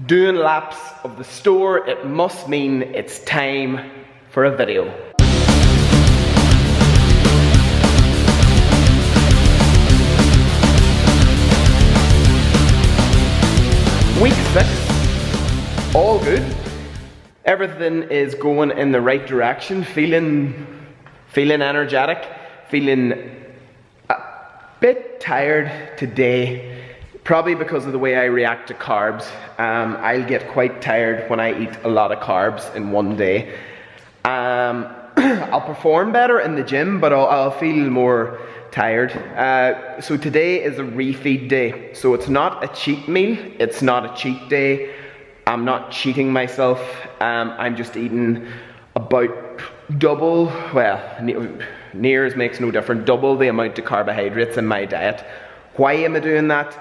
Doing laps of the store, it must mean it's time for a video. Week 6, all good. Everything is going in the right direction, feeling energetic, feeling a bit tired today. Probably because of the way I react to carbs. I'll get quite tired when I eat a lot of carbs in one day. I'll perform better in the gym, but I'll feel more tired. So today is a refeed day. So it's not a cheat meal, it's not a cheat day. I'm not cheating myself. I'm just eating about double, well, nears makes no difference, double the amount of carbohydrates in my diet. Why am I doing that?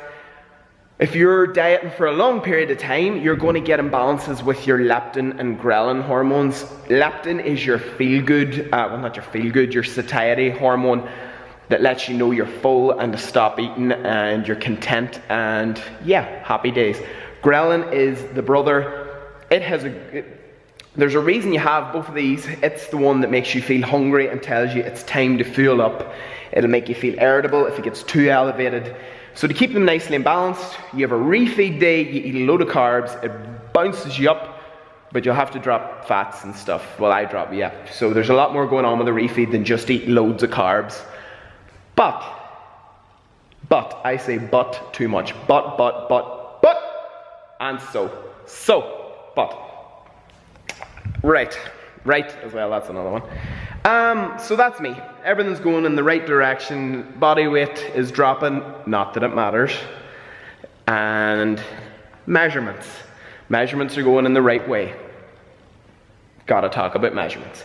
If you're dieting for a long period of time, you're going to get imbalances with your leptin and ghrelin hormones. Leptin is your feel-good, well not your feel-good, your satiety hormone that lets you know you're full and to stop eating and you're content and yeah, happy days. Ghrelin is the brother. There's a reason you have both of these. It's the one that makes you feel hungry and tells you it's time to fuel up. It'll make you feel irritable if it gets too elevated. So to keep them nicely and balanced, you have a refeed day, you eat a load of carbs, it bounces you up, but you'll have to drop fats and stuff. Well, I drop, yeah. So there's a lot more going on with a refeed than just eat loads of carbs. But, I say but too much. But, and but. Right as well, that's another one. So that's me. Everything's going in the right direction. Body weight is dropping, not that it matters. And measurements. Measurements are going in the right way. Gotta talk about measurements.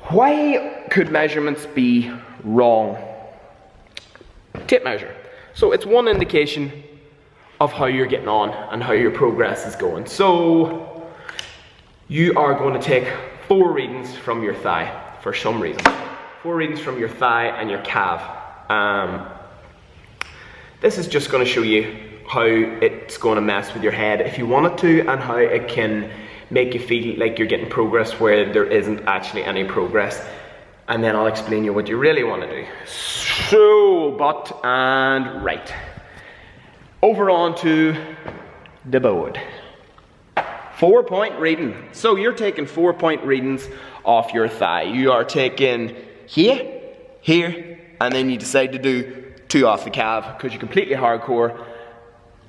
Why could measurements be wrong? Tape measure. So it's one indication of how you're getting on and how your progress is going. So you are going to take 4 readings from your thigh for some reason. 4 readings from your thigh and your calf. This is just going to show you how it's going to mess with your head if you want it to, and how it can make you feel like you're getting progress where there isn't actually any progress. And then I'll explain you what you really want to do. So, but and right. Over on to the board. 4-point reading. So you're taking 4-point readings off your thigh. You are taking here, here, and then you decide to do 2 off the calf because you're completely hardcore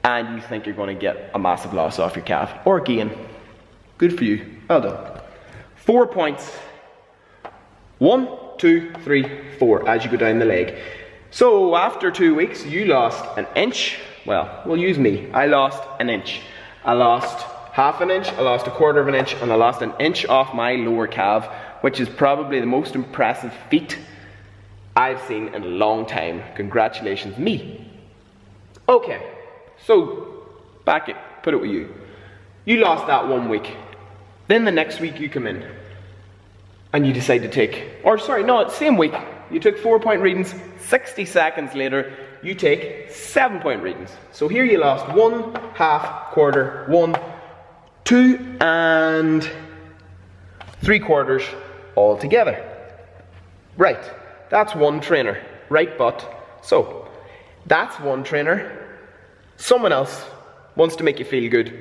and you think you're going to get a massive loss off your calf or gain. Good for you. Well done. 4 points. 1, 2, 3, 4 as you go down the leg. So after 2 weeks, you lost an inch. Well, we'll use me. I lost an inch. I lost half an inch, I lost 1/4 of an inch, and I lost an inch off my lower calf, which is probably the most impressive feat I've seen in a long time. Congratulations, me. Okay, so back it, put it with you. You lost that 1 week. Then the next week you come in and you decide to take, or sorry, no, same week, you took 4-point readings. 60 seconds later, you take 7-point readings. So here you lost 1/2, 1/4, 1, 2 and 3/4 all together. Right, that's one trainer, right? But, so, that's one trainer. Someone else wants to make you feel good.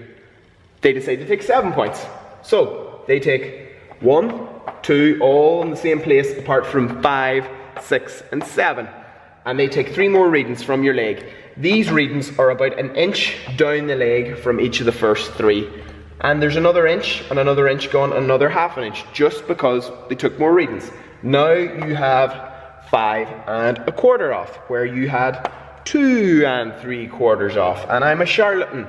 They decide to take 7 points. So, they take 1, 2, all in the same place apart from 5, 6 and 7. And they take 3 more readings from your leg. These readings are about an inch down the leg from each of the first 3. And there's another inch and another inch gone, another 1/2 an inch, just because they took more readings. Now you have 5 1/4 off, where you had 2 3/4 off. And I'm a charlatan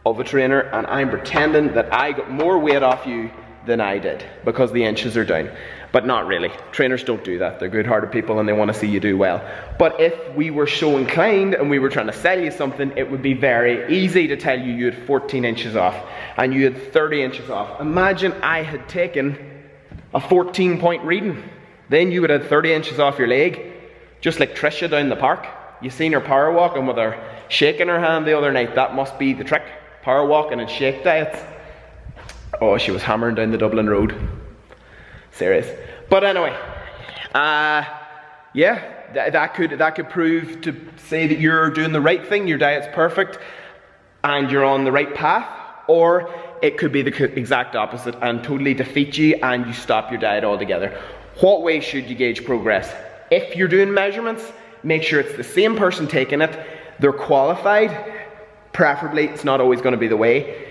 of a trainer, and I'm pretending that I got more weight off you than I did, because the inches are down. But not really. Trainers don't do that. They're good-hearted people and they want to see you do well. But if we were so inclined and we were trying to sell you something, it would be very easy to tell you you had 14 inches off and you had 30 inches off. Imagine I had taken a 14-point reading. Then you would have 30 inches off your leg, just like Trisha down the park. You seen her power walking with her shake in her hand the other night. That must be the trick. power walking and shake diets. Oh, she was hammering down the Dublin road. Serious. But anyway, yeah, that could prove to say that you're doing the right thing, your diet's perfect, and you're on the right path, or it could be the exact opposite and totally defeat you and you stop your diet altogether. What way should you gauge progress? If you're doing measurements, make sure it's the same person taking it, they're qualified, preferably it's not always going to be the way.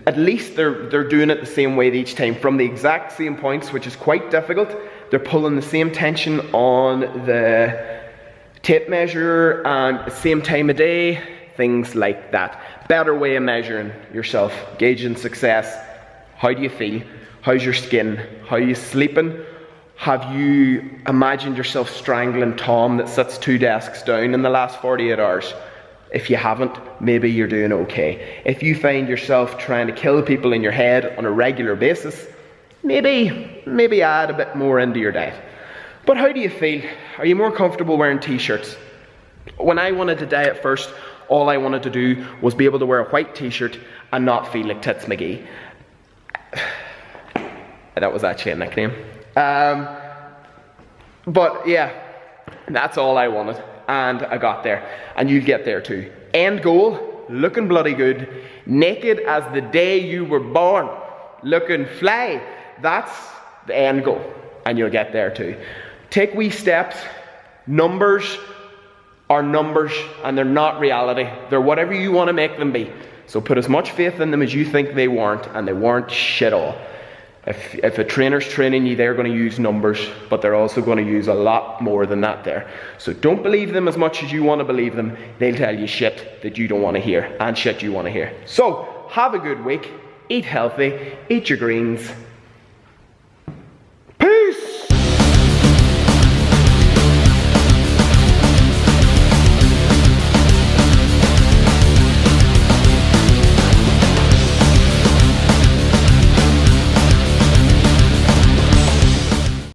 At least they're doing it the same way each time, from the exact same points, which is quite difficult. They're pulling the same tension on the tape measure and the same time of day, things like that. Better way of measuring yourself, gauging success. How do you feel? How's your skin? How are you sleeping? Have you imagined yourself strangling Tom that sits 2 desks down in the last 48 hours? If you haven't, maybe you're doing okay. If you find yourself trying to kill people in your head on a regular basis, maybe add a bit more into your diet. But how do you feel? Are you more comfortable wearing t-shirts? When I wanted to diet first, all I wanted to do was be able to wear a white t-shirt and not feel like Tits McGee. That was actually a nickname. But yeah, that's all I wanted. And I got there. And you'll get there too. End goal, looking bloody good. Naked as the day you were born. Looking fly. That's the end goal. And you'll get there too. Take wee steps. Numbers are numbers and they're not reality. They're whatever you want to make them be. So put as much faith in them as you think they weren't, and they weren't shit all. If a trainer's training you, they're going to use numbers, but they're also going to use a lot more than that there. So don't believe them as much as you want to believe them. They'll tell you shit that you don't want to hear, and shit you want to hear. So have a good week, eat healthy, eat your greens,